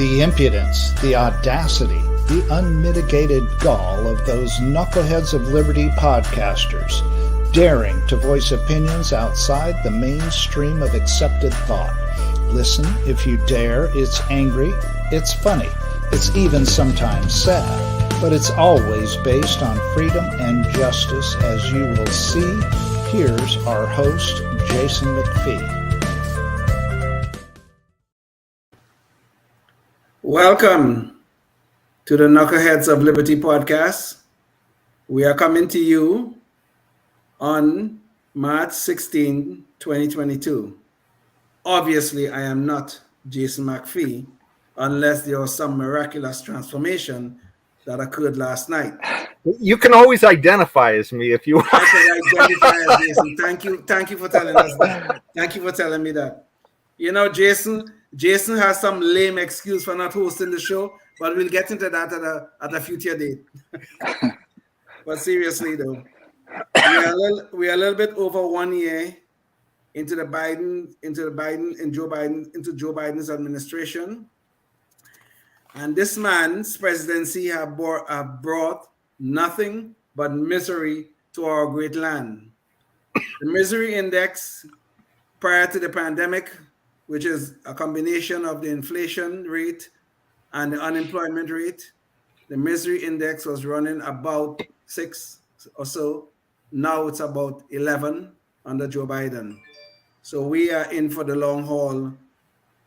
The impudence, the audacity, the unmitigated gall of those knuckleheads of liberty podcasters, daring to voice opinions outside the mainstream of accepted thought. Listen if you dare. It's angry, it's funny, it's even sometimes sad, but it's always based on freedom and justice, as you will see. Here's our host, Jason McPhee. Welcome to the Knuckleheads of Liberty podcast. We are coming to you on March 16, 2022. Obviously, I am not Jason McPhee unless there was some miraculous transformation that occurred last night. You can always identify as me if you want. I can identify as Jason. Thank you for telling us that. Thank you for telling me that. You know, Jason has some lame excuse for not hosting the show, but we'll get into that at a future date. But seriously, though, we are a little bit over 1 year into Joe Biden's administration, and this man's presidency have brought nothing but misery to our great land. The misery index prior to the pandemic, which is a combination of the inflation rate and the unemployment rate, the misery index was running about 6 or so. Now it's about 11 under Joe Biden. So we are in for the long haul.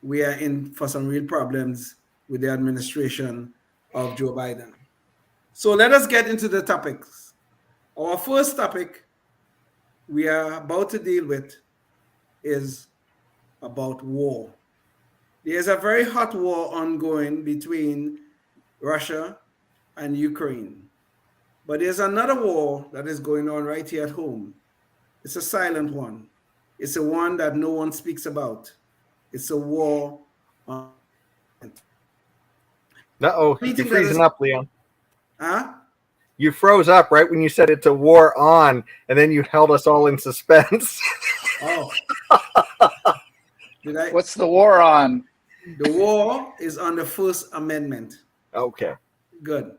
We are in for some real problems with the administration of Joe Biden. So let us get into the topics. Our first topic we are about to deal with is about war. There's a very hot war ongoing between Russia and Ukraine. But there's another war that is going on right here at home. It's a silent one. It's a one that no one speaks about. It's a war on... Uh-oh, you're freezing up, Leon. Huh? You froze up right when you said it's a war on, and then you held us all in suspense. Oh. What's the war on? The war is on the First Amendment. Okay. Good.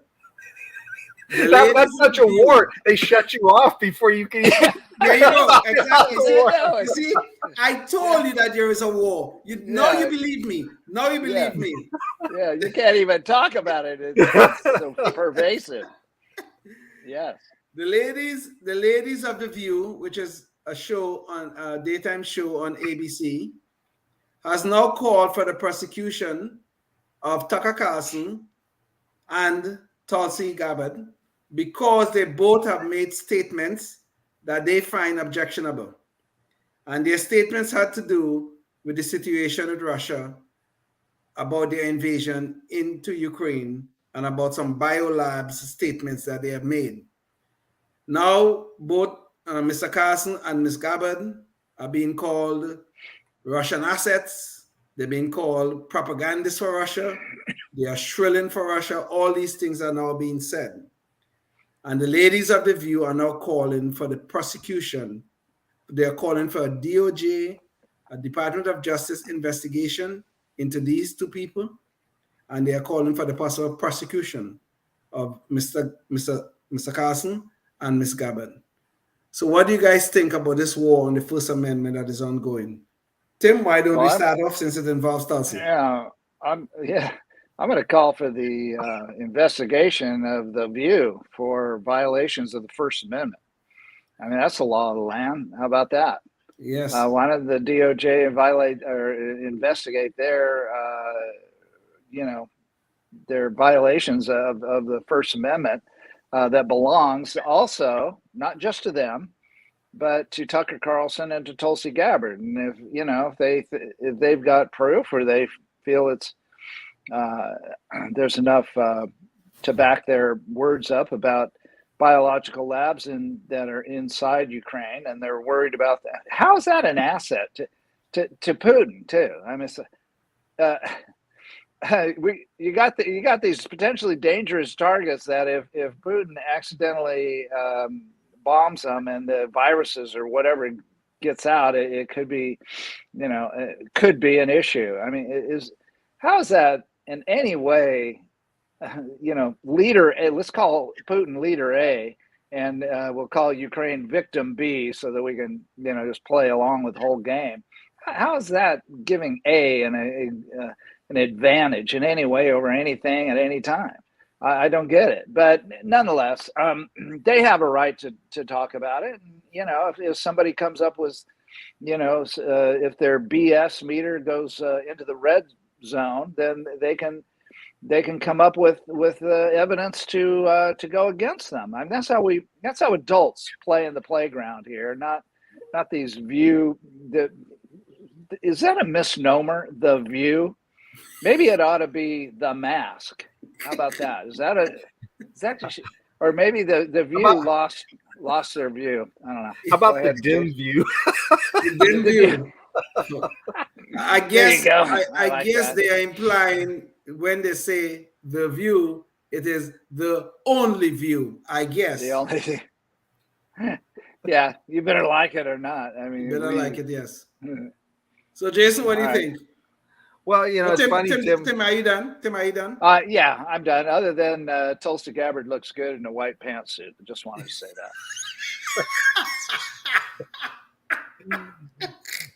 That's such a war. They shut you off before you can even... There you go. Exactly. You see, I told you that there is a war. Now you believe me. Now you believe me. Yeah, you can't even talk about it. It's so pervasive. Yes. The ladies of The View, which is a daytime show on ABC, has now called for the prosecution of Tucker Carlson and Tulsi Gabbard because they both have made statements that they find objectionable. And their statements had to do with the situation with Russia, about their invasion into Ukraine, and about some biolabs statements that they have made. Now, both Mr. Carlson and Ms. Gabbard are being called Russian assets. They're being called propagandists for Russia. They are shrilling for Russia. All these things are now being said. And the ladies of The View are now calling for the prosecution. They are calling for a DOJ, a Department of Justice investigation into these two people. And they are calling for the possible prosecution of Mr. Carlson and Ms. Gabbard. So what do you guys think about this war on the First Amendment that is ongoing? Tim, why don't we start off since it involves Tulsi? Yeah, I'm going to call for the investigation of The View for violations of the First Amendment. I mean, that's the law of the land. How about that? Yes. Why don't the DOJ investigate their violations of the First Amendment that belongs also not just to them, but to Tucker Carlson and to Tulsi Gabbard. And if they've got proof or they feel it's there's enough to back their words up about biological labs that are inside Ukraine, and they're worried about that. How is that an asset to Putin too? I mean, you got these potentially dangerous targets that if Putin accidentally bombs them and the viruses or whatever gets out, it could be, it could be an issue. I mean, how is that in any way, leader A, let's call Putin leader A, and we'll call Ukraine victim B so that we can, just play along with the whole game. How is that giving A an advantage in any way over anything at any time? I don't get it. But nonetheless, they have a right to talk about it. If somebody comes up with, if their BS meter goes into the red zone, then they can come up with evidence to go against them. I mean, that's how adults play in the playground here, not these view. Is that a misnomer? The View? Maybe it ought to be The Mask. How about that? Is that or maybe the View lost their view. I don't know. How about the dim view? The dim view. I guess I guess that. they are implying when they say the view, it is the only view. I guess the only thing. Yeah, you better like it or not. I mean, you better like it. Yes. So, Jason, what do you think? Well, it's funny, Tim. Tim, are you done? Yeah, I'm done. Other than Tulsi Gabbard looks good in a white pantsuit. I just wanted to say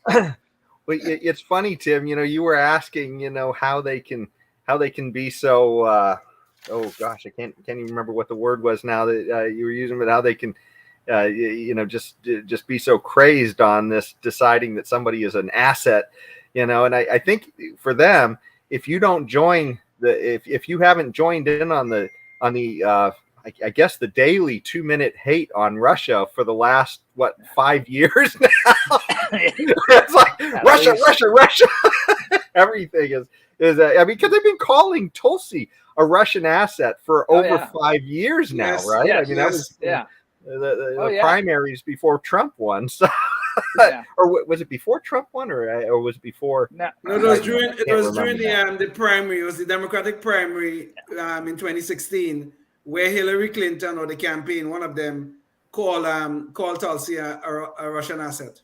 that. Well, it's funny, Tim. You were asking, how they can be so. Oh gosh, I can't even remember what the word was now that you were using, but how they can. Just be so crazed on this, deciding that somebody is an asset, and I think for them, if you don't join if you haven't joined in on the I guess the daily 2-minute hate on Russia for the last 5 years now, it's like Russia. Everything is because they've been calling Tulsi a Russian asset for over 5 years now, yes, right? Yes, I mean, that was the yeah. primaries before Trump won. So, or was it before Trump won, or was it before? No, it was during the primary. It was the Democratic primary in 2016, where Hillary Clinton or the campaign, one of them, called Tulsi a Russian asset.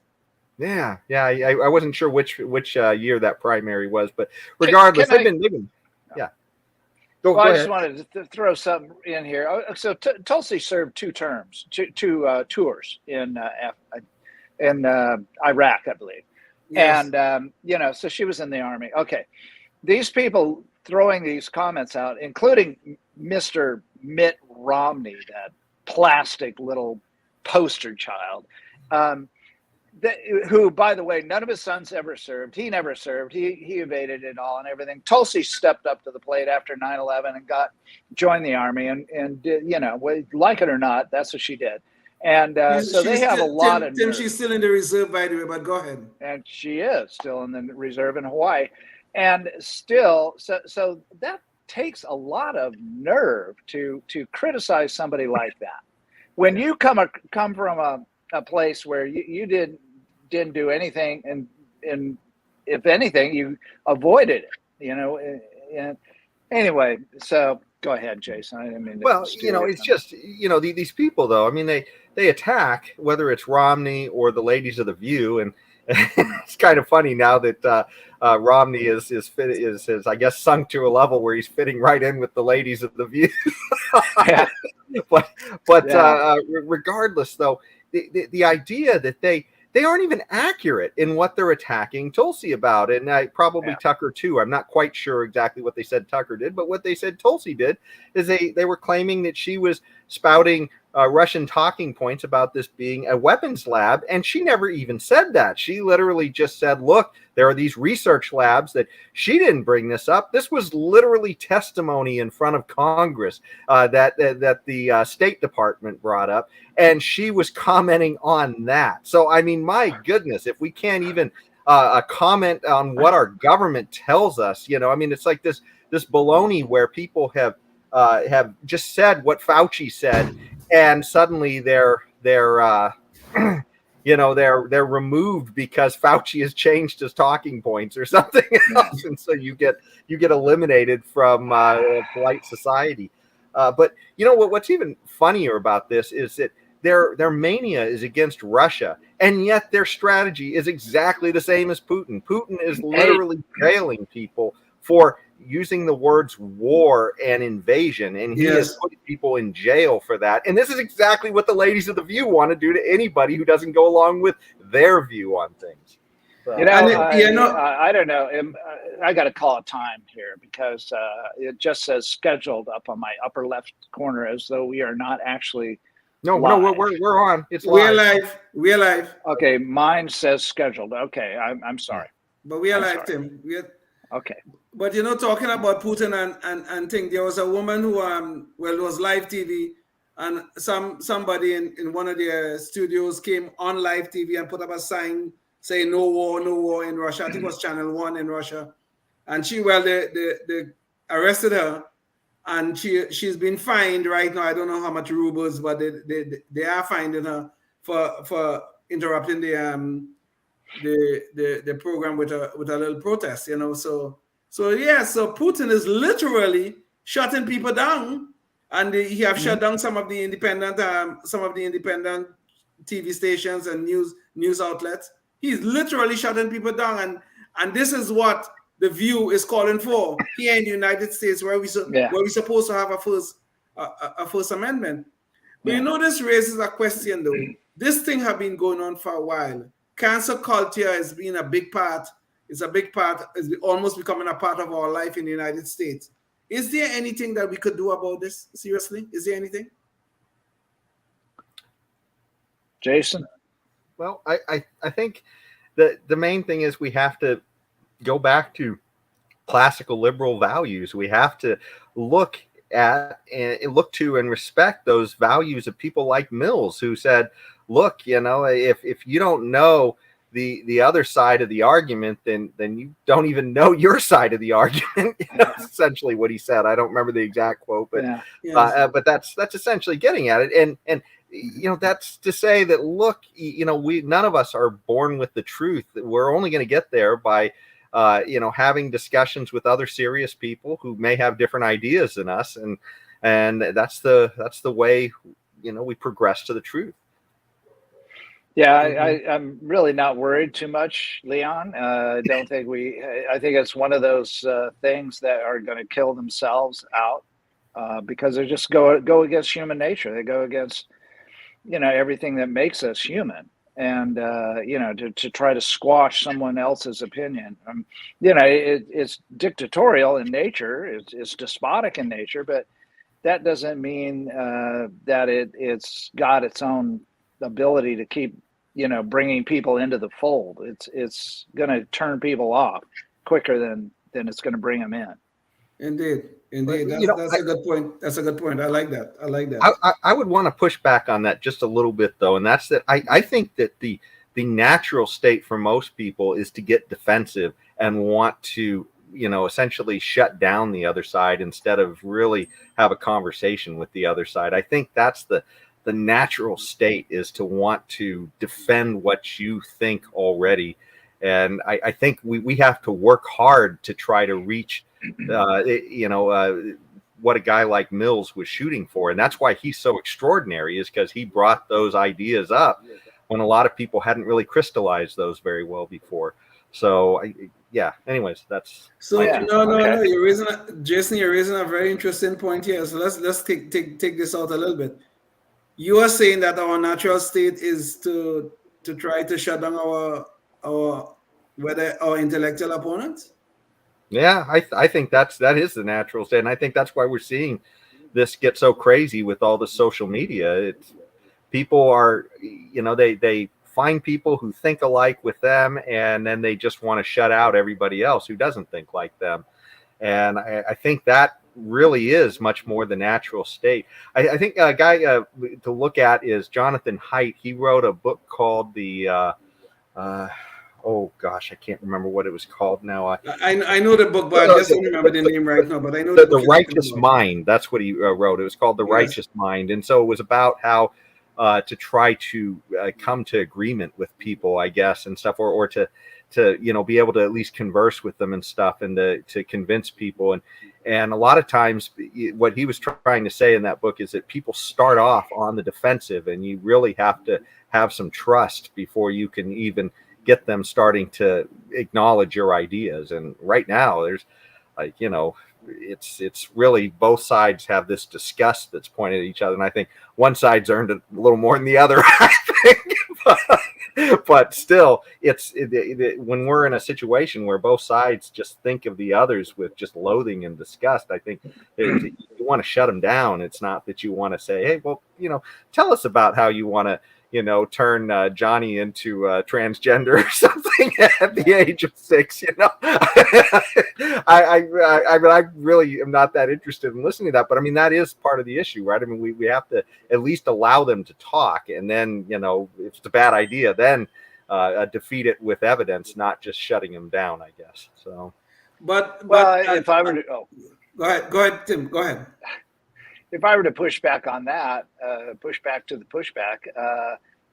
Yeah. I wasn't sure which year that primary was, but regardless, they've been. Yeah. Go I just wanted to throw something in here. So Tulsi served 2 terms, two tours in Iraq, I believe. Yes. And, so she was in the Army. Okay. These people throwing these comments out, including Mr. Mitt Romney, that plastic little poster child, who, by the way, none of his sons ever served. He never served. He evaded it all and everything. Tulsi stepped up to the plate after 9/11 and joined the Army, and like it or not, that's what she did. And so they have a lot of. Tim, she's still in the reserve, by the way, but go ahead. And she is still in the reserve in Hawaii, and still, so that takes a lot of nerve to criticize somebody like that. When you come from a place where you didn't do anything, and if anything, you avoided it. And anyway, so go ahead, Jason. I didn't mean to it's just these people, though. I mean, they attack, whether it's Romney or the ladies of the View, and it's kind of funny now that Romney is I guess sunk to a level where he's fitting right in with the ladies of the View. Yeah. but regardless, though, the idea that they aren't even accurate in what they're attacking Tulsi about, and Tucker too. I'm not quite sure exactly what they said Tucker did, but what they said Tulsi did is they were claiming that she was spouting Russian talking points about this being a weapons lab, and she never even said that. She literally just said, look, there are these research labs that she didn't bring this up. This was literally testimony in front of Congress that the State Department brought up, and she was commenting on that. So, I mean, my goodness, if we can't even comment on what our government tells us, I mean, it's like this baloney where people have just said what Fauci said, and suddenly they're removed because Fauci has changed his talking points or something else, and so you get eliminated from polite society. But what's even funnier about this is that their mania is against Russia, and yet their strategy is exactly the same as Putin. Putin is literally jailing people for using the words war and invasion, and he is putting people in jail for that. And this is exactly what the ladies of the View want to do to anybody who doesn't go along with their view on things. So, I don't know. I got to call it time here because it just says scheduled up on my upper left corner as though we are not actually. No, we're on. It's live. We're live. Okay, mine says scheduled. Okay, I'm sorry. But we are live, Tim. Okay. But talking about Putin and thing, there was a woman who it was live TV, and somebody in one of their studios came on live TV and put up a sign saying no war in Russia. I think it was Channel 1 in Russia. And they arrested her, and she's been fined right now. I don't know how much rubles, but they are finding her for interrupting the program with a little protest, So Putin is literally shutting people down, and he have shut down some of the independent TV stations and news outlets. He's literally shutting people down, and this is what the View is calling for here in the United States, where we're supposed to have a First Amendment. But this raises a question though. This thing have been going on for a while. Cancel culture has been a big part. It's almost becoming a part of our life in the United States. Is there anything that we could do about this? Seriously, is there anything? Jason? Well, I think the main thing is we have to go back to classical liberal values. We have to look to and respect those values of people like Mills, who said, look, if you don't know the other side of the argument, then you don't even know your side of the argument. That's essentially what he said. I don't remember the exact quote, but but that's essentially getting at it. And that's to say that, look, we none of us are born with the truth. We're only going to get there by having discussions with other serious people who may have different ideas than us, and that's the way we progress to the truth. Yeah, I'm really not worried too much, Leon. I don't think I think it's one of those things that are going to kill themselves out because they just go against human nature. They go against, everything that makes us human. And, to try to squash someone else's opinion. It's dictatorial in nature. It's despotic in nature, but that doesn't mean that it's got its own ability to keep bringing people into the fold. It's going to turn people off quicker than it's going to bring them in. Indeed. That's a good point. That's a good point. I like that. I would want to push back on that just a little bit, though, and that's that I think that the natural state for most people is to get defensive and want to essentially shut down the other side instead of really have a conversation with the other side. I think that's the natural state, is to want to defend what you think already. And I think we have to work hard to try to reach, what a guy like Mills was shooting for. And that's why he's so extraordinary, is because he brought those ideas up when a lot of people hadn't really crystallized those very well before. So, anyways, that's... So, no, Jason, you're raising a very interesting point here. So let's take this out a little bit. You are saying that our natural state is to try to shut down our intellectual opponents? Yeah, I think that is the natural state, and I think that's why we're seeing this get so crazy with all the social media. People are, they find people who think alike with them, and then they just want to shut out everybody else who doesn't think like them. And I think that really is much more the natural state. I think a guy to look at is Jonathan Haidt. He wrote a book called oh gosh, I can't remember what it was called now. I know the book, but I just don't remember the name right now. But I know the Righteous Mind. That's what he wrote. It was called The Righteous Mind, and so it was about how to try to come to agreement with people, I guess, and stuff, or to be able to at least converse with them and stuff, and to convince people. And a lot of times, what he was trying to say in that book is that people start off on the defensive, and you really have to have some trust before you can even get them starting to acknowledge your ideas. And right now, there's like, it's really both sides have this disgust that's pointed at each other. And I think one side's earned it a little more than the other, I think. But still, when we're in a situation where both sides just think of the others with just loathing and disgust, I think you want to shut them down. It's not that you want to say, hey, well, tell us about how you want to, turn Johnny into transgender or something at the age of 6. I really am not that interested in listening to that. But I mean, that is part of the issue, right? I mean, we have to at least allow them to talk, and then if it's a bad idea, then defeat it with evidence, not just shutting them down, I guess. So, but if I were to go ahead, Tim, go ahead. If I were to push back on that, push back to the pushback,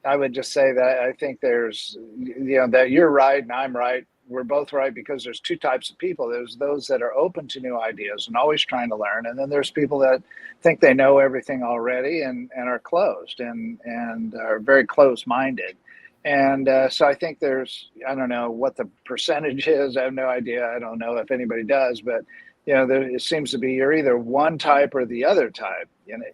I would just say that I think there's, that you're right and I'm right. We're both right, because there's two types of people. There's those that are open to new ideas and always trying to learn. And then there's people that think they know everything already and are closed and are very closed-minded. And so I think I don't know what the percentage is. I have no idea. I don't know if anybody does, but it seems to be you're either one type or the other type.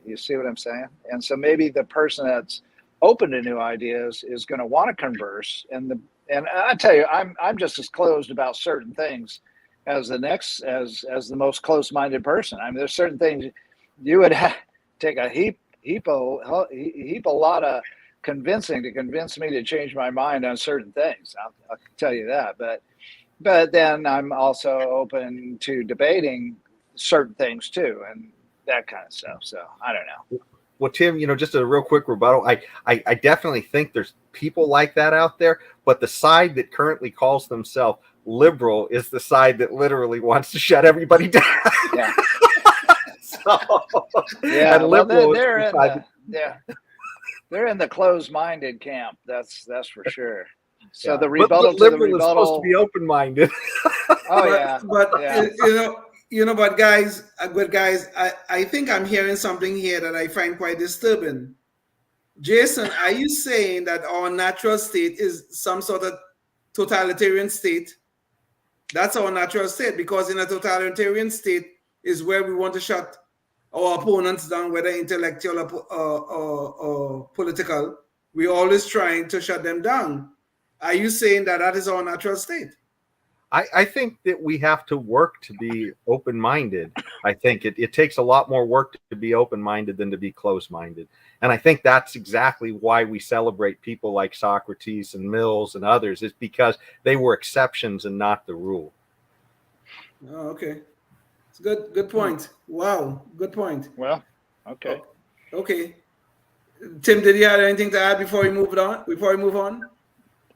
You see what I'm saying? And so maybe the person that's open to new ideas is going to want to converse. And I tell you, I'm just as closed about certain things as the most close-minded person. I mean, there's certain things you would have take a heap a lot of convincing to convince me to change my mind on certain things. I'll tell you that, but then I'm also open to debating certain things too, and that kind of stuff. So I don't know. Well, Tim, just a real quick rebuttal. I definitely think there's people like that out there, but the side that currently calls themselves liberal is the side that literally wants to shut everybody down. Yeah. And liberal they're in the closed-minded camp. That's for sure. So yeah. The rebuttal but to the rebuttal is supposed to be open-minded. But guys, I think I'm hearing something here that I find quite disturbing. Jason, are you saying that our natural state is some sort of totalitarian state? That's our natural state, because in a totalitarian state is where we want to shut our opponents down, whether intellectual or political. We're always trying to shut them down. Are you saying that is our natural state? I think that we have to work to be open-minded. I think it takes a lot more work to be open-minded than to be closed-minded. And I think that's exactly why we celebrate people like Socrates and Mills and others, is because they were exceptions and not the rule. Oh, okay. It's good point. Wow, good point. Well, okay. Okay. Tim, did you have anything to add before we move on?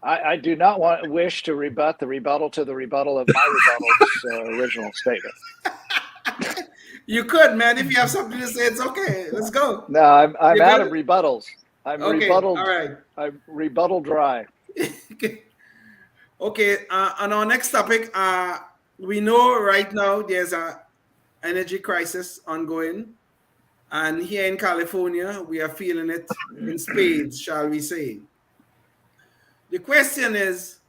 I do not wish to rebut the rebuttal to the rebuttal of my rebuttal's original statement. You could, man. If you have something to say, it's okay. Let's go. No, I'm out of rebuttals. I'm okay, rebuttal. All right. I'm rebuttal dry. Okay. On our next topic, we know right now there's an energy crisis ongoing, and here in California, we are feeling it in spades, shall we say? The question is,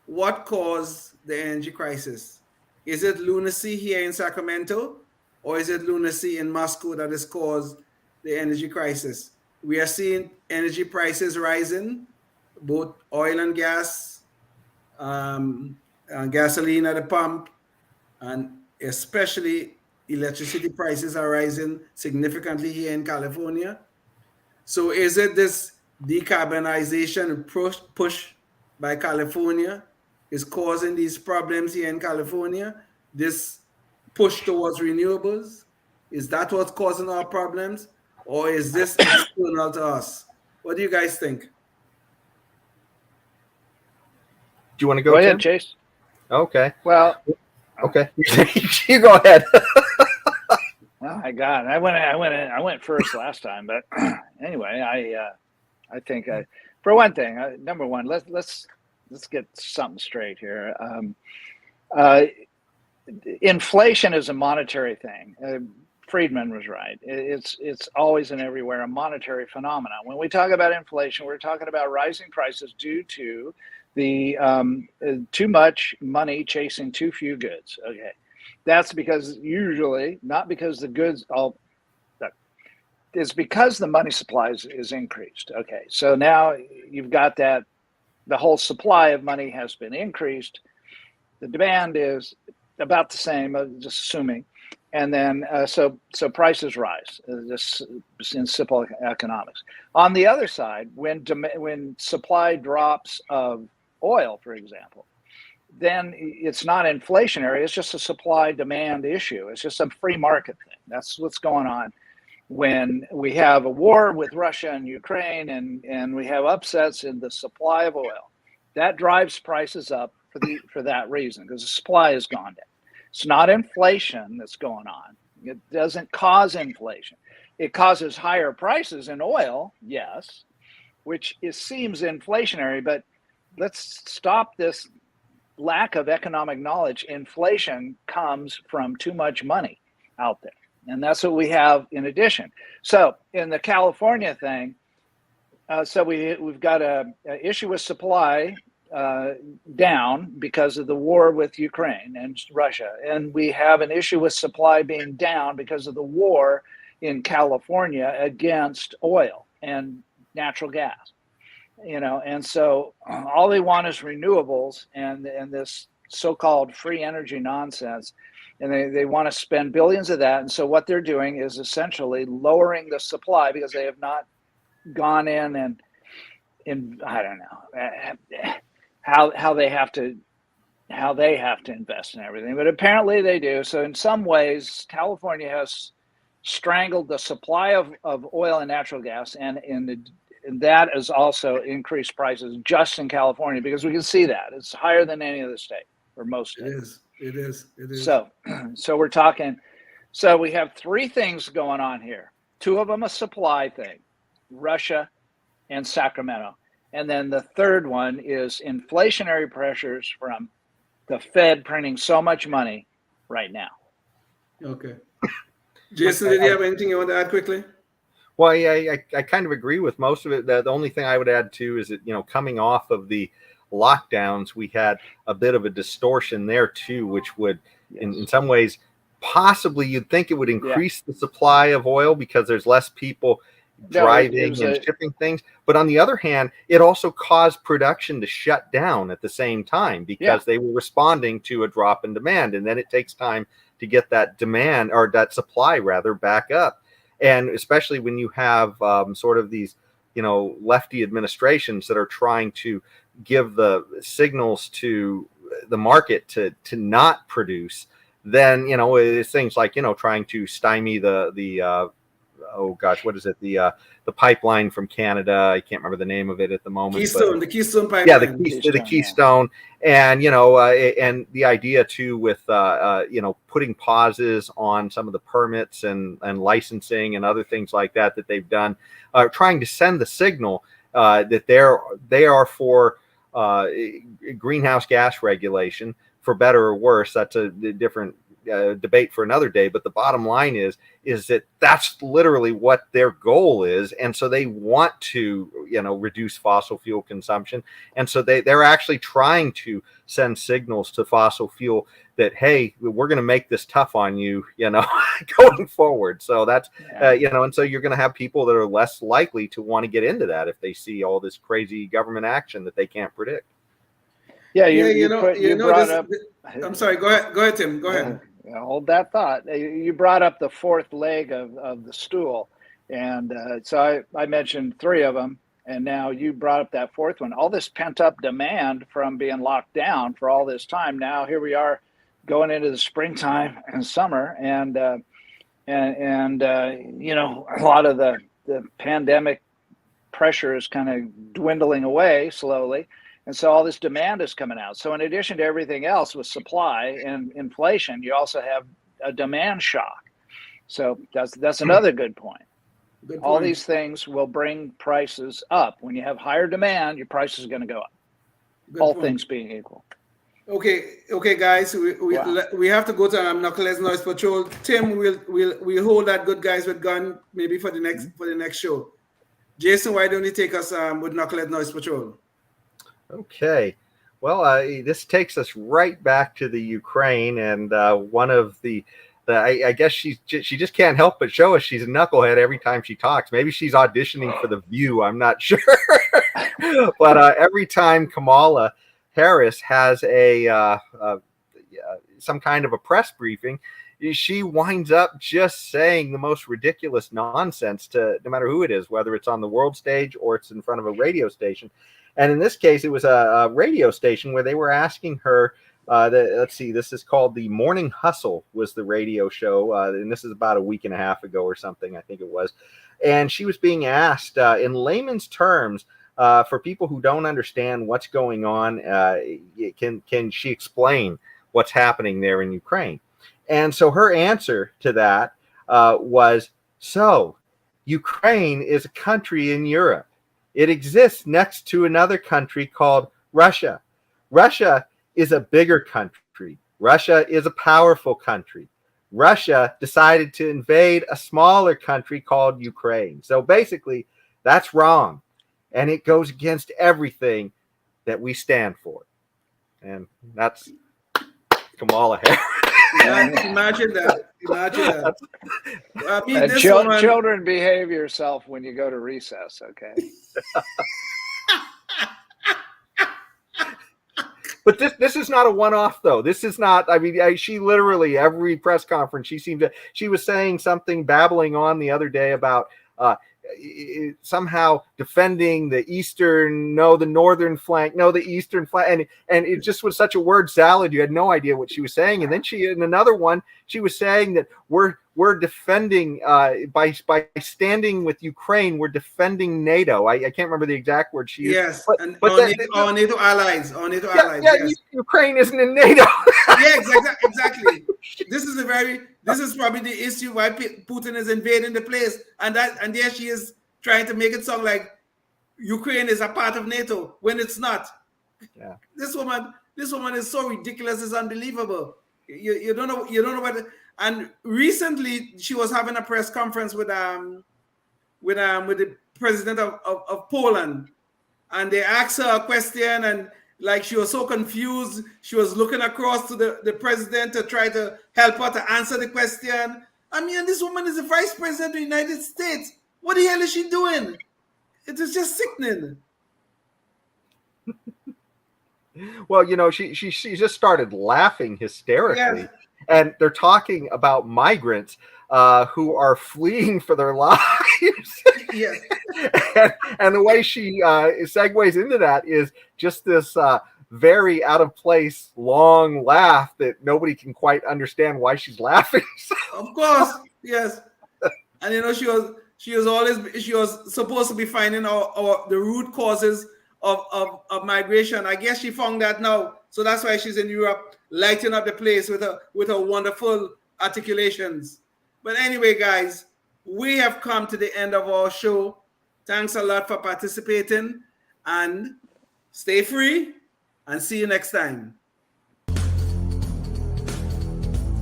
what caused the energy crisis? Is it lunacy here in Sacramento, or is it lunacy in Moscow that has caused the energy crisis? We are seeing energy prices rising, both oil and gas, gasoline at the pump, and especially electricity prices are rising significantly here in California. So is it this decarbonization push by California is causing these problems here in California? This push towards renewables, is that what's causing our problems, or is this external to us? What do you guys think? Do you want to go ahead, Tim? Chase? Okay. Well, okay. You go ahead. Oh my God, I went first last time, but anyway, I think for one thing, number one, let's get something straight here. Inflation is a monetary thing. Friedman was right. It's always and everywhere a monetary phenomenon. When we talk about inflation, we're talking about rising prices due to the too much money chasing too few goods. Okay. That's because usually, not because the goods, it's because the money supply is increased. Okay, so now you've got that, the whole supply of money has been increased. The demand is about the same, just assuming. And then, so prices rise, just in simple economics. On the other side, when supply drops of oil, for example, then it's not inflationary. It's just a supply-demand issue. It's just a free market thing. That's what's going on when we have a war with Russia and Ukraine, and we have upsets in the supply of oil. That drives prices up for that reason, because the supply has gone down. It's not inflation that's going on. It doesn't cause inflation. It causes higher prices in oil, yes, which seems inflationary, but let's stop this lack of economic knowledge. Inflation comes from too much money out there. And that's what we have in addition. So in the California thing, so we've got an issue with supply down because of the war with Ukraine and Russia. And we have an issue with supply being down because of the war in California against oil and natural gas. And so all they want is renewables and this so-called free energy nonsense. And they want to spend billions of that. And so what they're doing is essentially lowering the supply because they have not gone in and I don't know how they have to invest in everything. But apparently they do. So in some ways, California has strangled the supply of oil and natural gas, and that has also increased prices just in California, because we can see that it's higher than any other state or most states. It is. So we're talking. So we have three things going on here. Two of them a supply thing, Russia and Sacramento, and then the third one is inflationary pressures from the Fed printing so much money right now. Okay. Jason, did you have anything you want to add quickly? Well, I kind of agree with most of it. The only thing I would add too is that, coming off of the lockdowns, we had a bit of a distortion there too, which would, in some ways, possibly you'd think it would increase the supply of oil because there's less people driving and shipping things. But on the other hand, it also caused production to shut down at the same time because they were responding to a drop in demand. And then it takes time to get that demand, or that supply rather, back up. And especially when you have sort of these, lefty administrations that are trying to give the signals to the market to not produce, then, it's things like, trying to stymie the pipeline from Canada. I can't remember the name of it at the moment. The Keystone pipeline. Yeah, the Keystone. And, and the idea too with, putting pauses on some of the permits and licensing and other things like that they've done, trying to send the signal that they are for greenhouse gas regulation, for better or worse. That's a different debate for another day, but the bottom line is that that's literally what their goal is, and so they want to reduce fossil fuel consumption, and so they're actually trying to send signals to fossil fuel that, hey, we're going to make this tough on you, going forward. So that's and so you're going to have people that are less likely to want to get into that if they see all this crazy government action that they can't predict. I'm sorry. Go ahead, Tim. Go ahead. Hold that thought. You brought up the fourth leg of the stool, and so I mentioned three of them, and now you brought up that fourth one. All this pent up demand from being locked down for all this time. Now here we are, going into the springtime and summer, and a lot of the pandemic pressure is kind of dwindling away slowly. And so all this demand is coming out. So in addition to everything else with supply and inflation, you also have a demand shock. So that's another good point. All these things will bring prices up. When you have higher demand, your price is going to go up. All things being equal. Okay, guys. We have to go to Knuckleheads Noise Patrol. Tim, we'll hold that good guys with gun maybe for the next show. Jason, why don't you take us with Knuckleheads Noise Patrol? Okay. Well, this takes us right back to the Ukraine, and one of I guess she just can't help but show us she's a knucklehead every time she talks. Maybe she's auditioning for The View. I'm not sure. But every time Kamala Harris has some kind of a press briefing, she winds up just saying the most ridiculous nonsense to no matter who it is, whether it's on the world stage or it's in front of a radio station. And in this case, it was a radio station where they were asking her, let's see, this is called The Morning Hustle, was the radio show. And this is about a week and a half ago or something, I think it was. And she was being asked in layman's terms, for people who don't understand what's going on, can she explain what's happening there in Ukraine? And so her answer to that was, so Ukraine is a country in Europe. It exists next to another country called Russia. Russia is a bigger country. Russia is a powerful country. Russia decided to invade a smaller country called Ukraine. So basically, that's wrong. And it goes against everything that we stand for. And that's Kamala Harris. Imagine that. I mean, children, behave yourself when you go to recess, okay? But this is not a one-off, though. This is not, I mean, she literally, every press conference, she was saying something, babbling on the other day about somehow defending the northern flank, the eastern flank, and it just was such a word salad. You had no idea what she was saying. And then in another one, she was saying that we're defending by standing with Ukraine, we're defending NATO. I can't remember the exact word she used. Yes, but our NATO allies. Yeah, yes. Ukraine isn't in NATO. Yeah, exactly. This is probably the issue why Putin is invading the place, and there she is trying to make it sound like Ukraine is a part of NATO when it's not. Yeah. This woman is so ridiculous, it's unbelievable. You don't know what. And recently she was having a press conference with the president of Poland, and they asked her a question, and like she was so confused, she was looking across to the president to try to help her to answer the question. I mean, and this woman is the vice president of the United States. What the hell is she doing? It is just sickening. Well, she just started laughing hysterically. Yeah. And they're talking about migrants who are fleeing for their lives. Yes. and the way she segues into that is just this very out of place, long laugh that nobody can quite understand why she's laughing. Of course, yes. And she was supposed to be finding the root causes of migration. I guess she found that now. So that's why she's in Europe, lighting up the place with her wonderful articulations. But anyway, guys, we have come to the end of our show. Thanks a lot for participating, and stay free, and see you next time.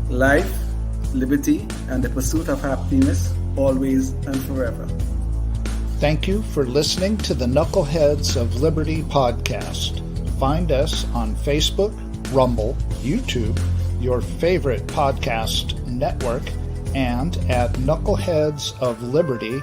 Life, liberty, and the pursuit of happiness, always and forever. Thank you for listening to the Knuckleheads of Liberty podcast. Find us on Facebook, Rumble, YouTube, your favorite podcast network, and at knuckleheadsofliberty.com.